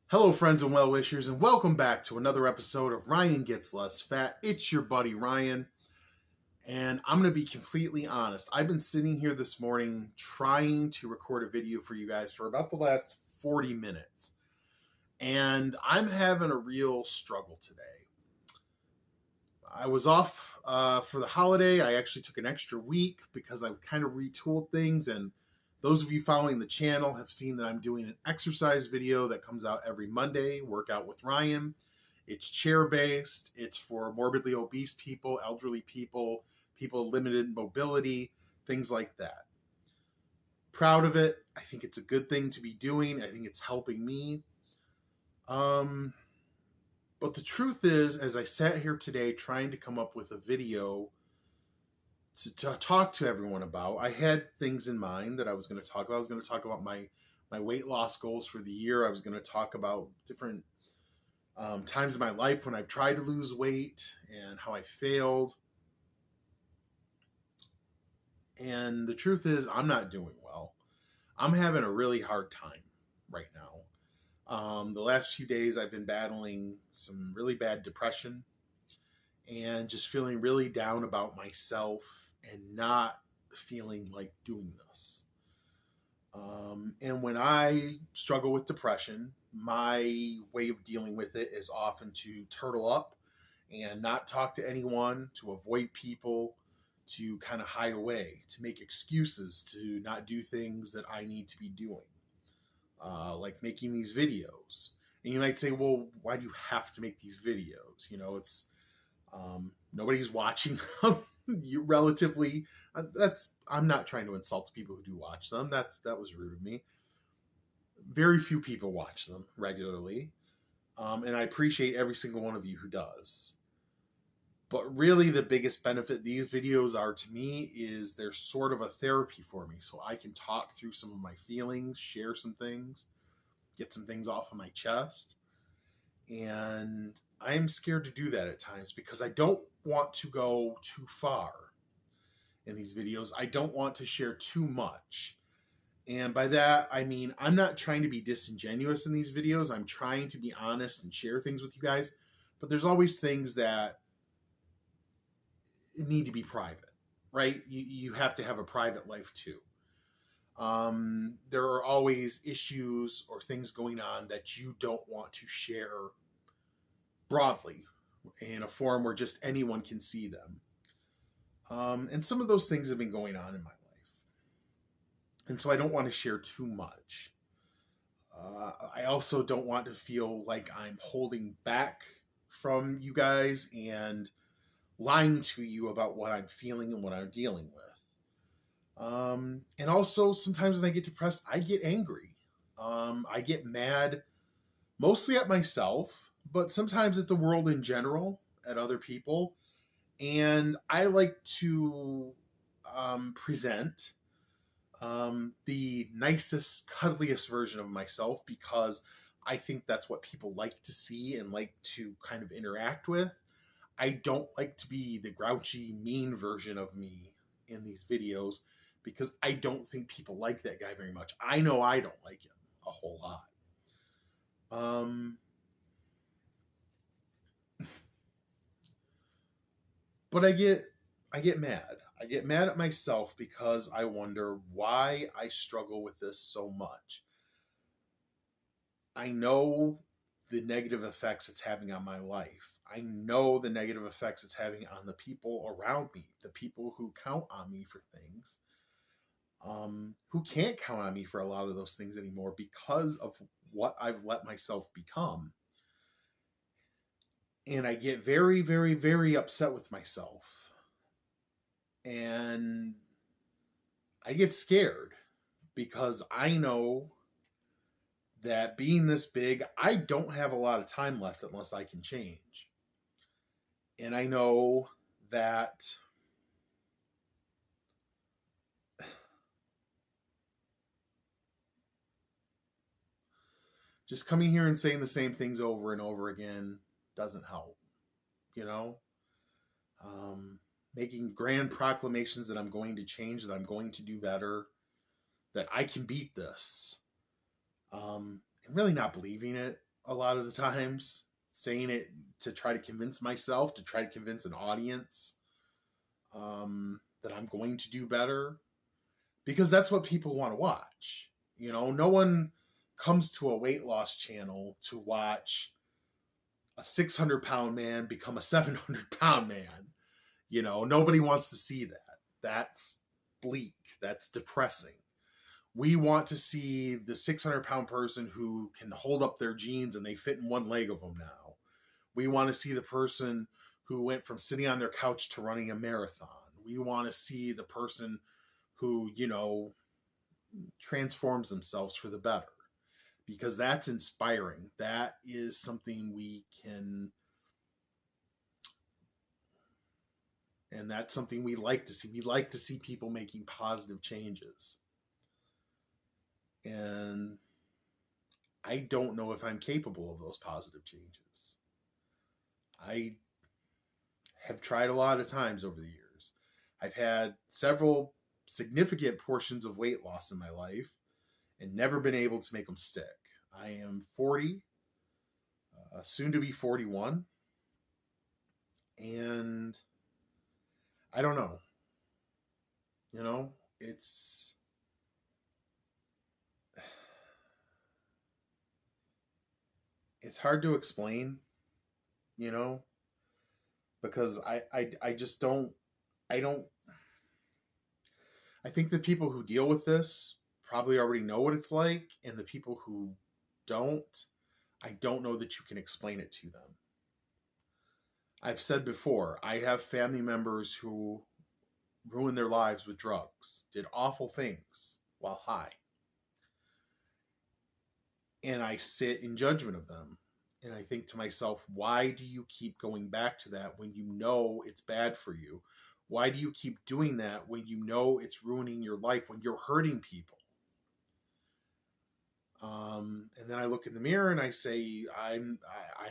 Hello, friends and well wishers, and welcome back to another episode of Ryan Gets Less Fat. It's your buddy Ryan, and I'm going to be completely honest. I've been sitting here this morning trying to record a video for you guys for about the last 40 minutes, and I'm having a real struggle today. I was off for the holiday. I actually took an extra week because I kind of retooled things, and those of you following the channel have seen that I'm doing an exercise video that comes out every Monday, Workout with Ryan. It's chair-based. It's for morbidly obese people, elderly people, people with limited mobility, things like that. Proud of it. I think it's a good thing to be doing. I think it's helping me. But the truth is, as I sat here today trying to come up with a video to talk to everyone about, I had things in mind that I was going to talk about. I was going to talk about my weight loss goals for the year. I was going to talk about different times in my life when I've tried to lose weight and how I failed. And the truth is, I'm not doing well. I'm having a really hard time right now. The last few days I've been battling some really bad depression and just feeling really down about myself and not feeling like doing this. And when I struggle with depression, my way of dealing with it is often to turtle up and not talk to anyone, to avoid people, to kind of hide away, to make excuses to not do things that I need to be doing, like making these videos. And you might say, well, why do you have to make these videos? You know, it's nobody's watching them. I'm not trying to insult the people who do watch them. That was rude of me. Very few people watch them regularly. And I appreciate every single one of you who does. But really the biggest benefit these videos are to me is they're sort of a therapy for me. So I can talk through some of my feelings, share some things, get some things off of my chest. And I'm scared to do that at times because I don't want to go too far in these videos. I don't want to share too much. And by that, I mean, I'm not trying to be disingenuous in these videos. I'm trying to be honest and share things with you guys. But there's always things that need to be private, right? You have to have a private life too. There are always issues or things going on that you don't want to share broadly in a forum where just anyone can see them. And some of those things have been going on in my life. And so I don't want to share too much. I also don't want to feel like I'm holding back from you guys and lying to you about what I'm feeling and what I'm dealing with. And also sometimes when I get depressed, I get angry. I get mad mostly at myself, but sometimes at the world in general, at other people. And I like to present the nicest, cuddliest version of myself because I think that's what people like to see and like to kind of interact with. I don't like to be the grouchy, mean version of me in these videos because I don't think people like that guy very much. I know I don't like him a whole lot. But I get mad. I get mad at myself because I wonder why I struggle with this so much. I know the negative effects it's having on my life. I know the negative effects it's having on the people around me, the people who count on me for things, who can't count on me for a lot of those things anymore because of what I've let myself become. And I get very, very, very upset with myself. And I get scared because I know that being this big, I don't have a lot of time left unless I can change. And I know that just coming here and saying the same things over and over again doesn't help, you know? Making grand proclamations that I'm going to change, that I'm going to do better, that I can beat this, and really not believing it a lot of the times, saying it to try to convince myself, to try to convince an audience that I'm going to do better, because that's what people want to watch. You know, no one comes to a weight loss channel to watch a 600-pound man become a 700-pound man. You know, nobody wants to see that. That's bleak. That's depressing. We want to see the 600-pound person who can hold up their jeans and they fit in one leg of them now. We want to see the person who went from sitting on their couch to running a marathon. We want to see the person who, you know, transforms themselves for the better, because that's inspiring. That is something we can, and that's something we like to see. We like to see people making positive changes. And I don't know if I'm capable of those positive changes. I have tried a lot of times over the years. I've had several significant portions of weight loss in my life and never been able to make them stick. I am 40, soon to be 41, and I don't know. You know, it's hard to explain, you know, because I just don't, I think the people who deal with this probably already know what it's like, and the people who don't, I don't know that you can explain it to them. I've said before, I have family members who ruined their lives with drugs, did awful things while high. And I sit in judgment of them. And I think to myself, why do you keep going back to that when you know it's bad for you? Why do you keep doing that when you know it's ruining your life, when you're hurting people? And then I look in the mirror and I say, I'm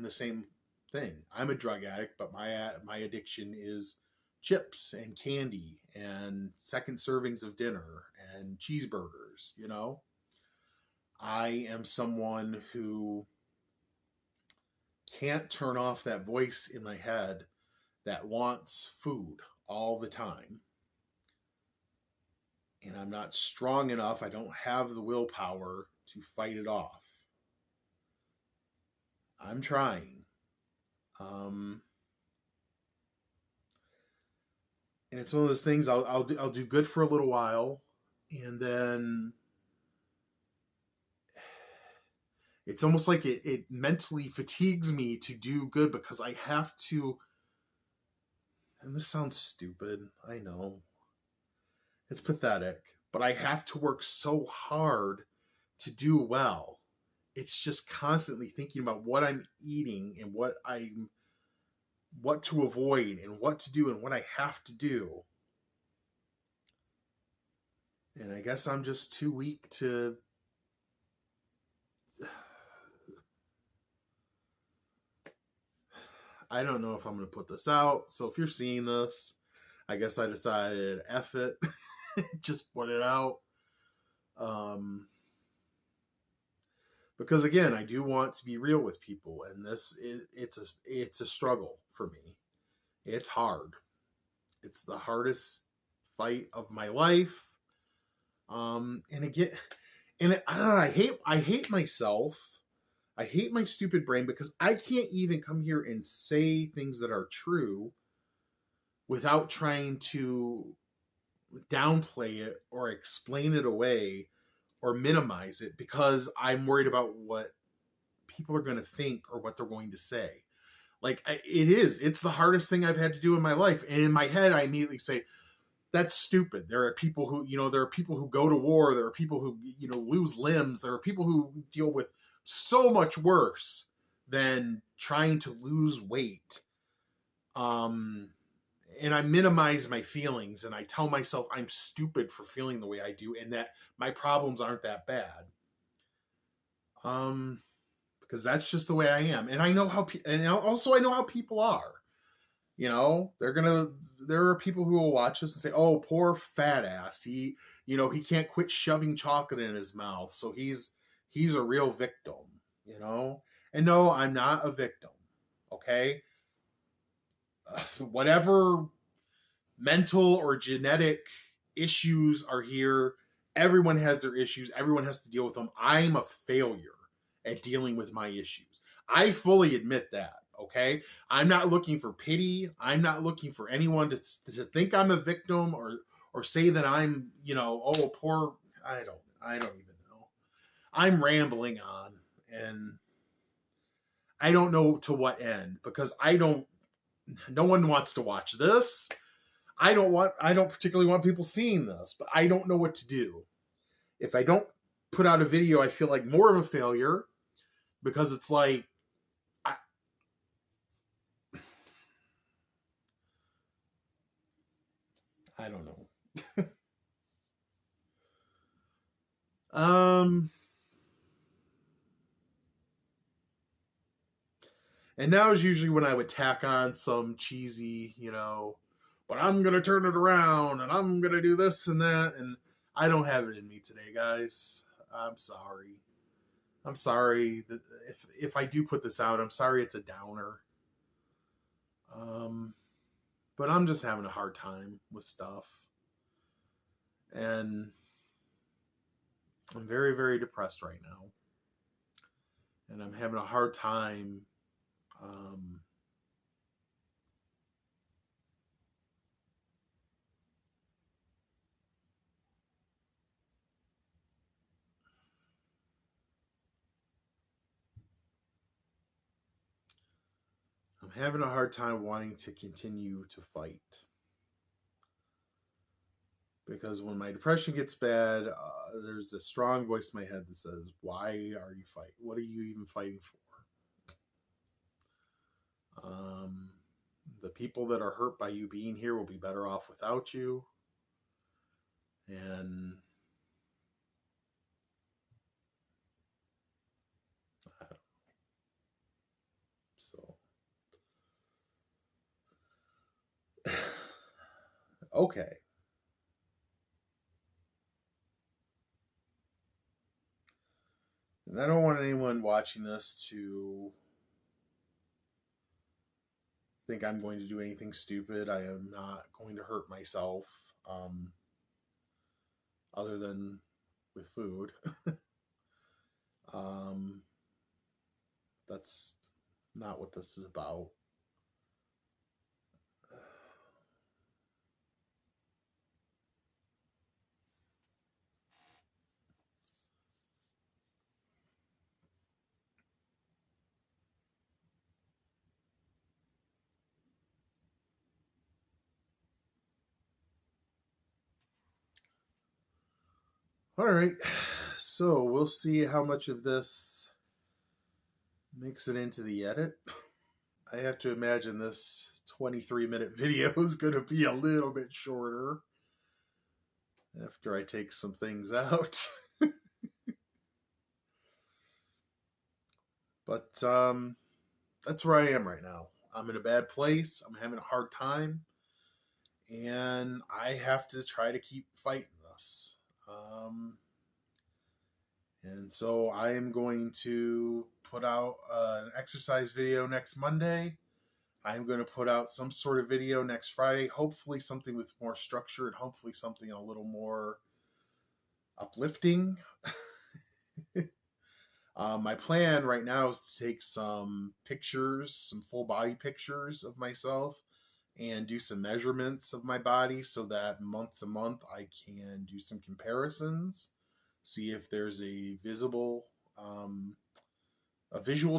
the same thing. I'm a drug addict, but my addiction is chips and candy and second servings of dinner and cheeseburgers, you know? I am someone who can't turn off that voice in my head that wants food all the time. And I'm not strong enough. I don't have the willpower to fight it off. I'm trying. And it's one of those things. I'll do good for a little while, and then it's almost like it mentally fatigues me to do good, because I have to. And this sounds stupid. I know. It's pathetic, but I have to work so hard to do well. It's just constantly thinking about what I'm eating and what to avoid and what to do and what I have to do. And I guess I'm just too weak to. I don't know if I'm going to put this out. So if you're seeing this, I guess I decided, F it. Just put it out. Because again, I do want to be real with people, and it's a struggle for me. It's hard. It's the hardest fight of my life. And again, I hate myself. I hate my stupid brain, because I can't even come here and say things that are true without trying to downplay it or explain it away or minimize it, because I'm worried about what people are going to think or what they're going to say. Like, it's the hardest thing I've had to do in my life. And in my head, I immediately say, that's stupid. There are people who, there are people who go to war. There are people who, lose limbs. There are people who deal with so much worse than trying to lose weight. And I minimize my feelings, and I tell myself I'm stupid for feeling the way I do, and that my problems aren't that bad. Because that's just the way I am. And I know how, and also I know how people are. There are people who will watch this and say, oh, poor fat ass. He can't quit shoving chocolate in his mouth. So he's a real victim, And no, I'm not a victim. Okay? Whatever mental or genetic issues are here, everyone has their issues. Everyone has to deal with them. I'm a failure at dealing with my issues. I fully admit that. Okay? I'm not looking for pity. I'm not looking for anyone to think I'm a victim or say that I'm, oh, poor. I don't even know. I'm rambling on, and I don't know to what end, because no one wants to watch this. I don't particularly want people seeing this, but I don't know what to do. If I don't put out a video, I feel like more of a failure, because it's like, I don't know. And now is usually when I would tack on some cheesy, but I'm going to turn it around and I'm going to do this and that. And I don't have it in me today, guys. I'm sorry. I'm sorry that if I do put this out, I'm sorry it's a downer. But I'm just having a hard time with stuff. And I'm very, very depressed right now. And I'm having a hard time having a hard time wanting to continue to fight. Because when my depression gets bad, there's a strong voice in my head that says, why are you fighting? What are you even fighting for? The people that are hurt by you being here will be better off without you. And so, okay. And I don't want anyone watching this to think I'm going to do anything stupid. I am not going to hurt myself, other than with food. That's not what this is about. All right, so we'll see how much of this makes it into the edit. I have to imagine this 23-minute video is going to be a little bit shorter after I take some things out. But that's where I am right now. I'm in a bad place. I'm having a hard time. And I have to try to keep fighting this. And so I am going to put out an exercise video next Monday. I'm going to put out some sort of video next Friday. Hopefully something with more structure and hopefully something a little more uplifting. My plan right now is to take some pictures, some full body pictures of myself, and do some measurements of my body so that month to month I can do some comparisons, see if there's a visual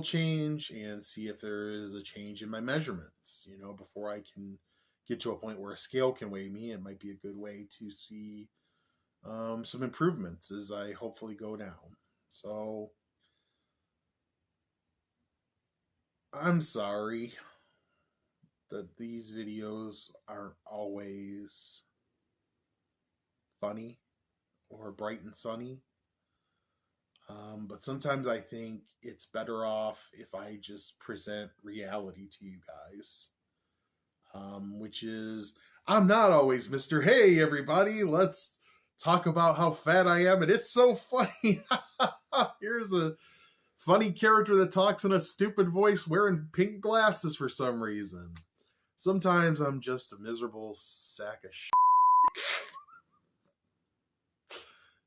change, and see if there is a change in my measurements, before I can get to a point where a scale can weigh me. It might be a good way to see some improvements as I hopefully go down. So I'm sorry that these videos aren't always funny or bright and sunny. But sometimes I think it's better off if I just present reality to you guys. Which is, I'm not always Mr. Hey, everybody, let's talk about how fat I am and it's so funny. Here's a funny character that talks in a stupid voice wearing pink glasses for some reason. Sometimes I'm just a miserable sack of shit.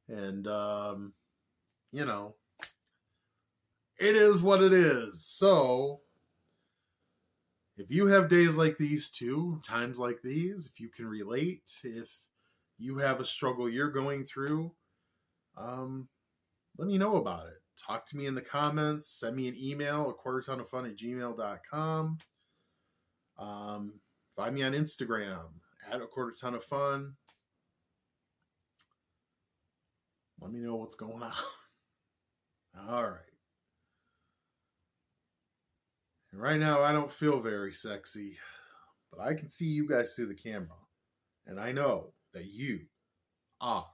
And, you know, it is what it is. So, if you have days like these too, times like these, if you can relate, if you have a struggle you're going through, let me know about it. Talk to me in the comments. Send me an email, aquartertonoffun@gmail.com. Find me on Instagram @aquartertonoffun. Let me know what's going on. All right. And right now, I don't feel very sexy, but I can see you guys through the camera. And I know that you are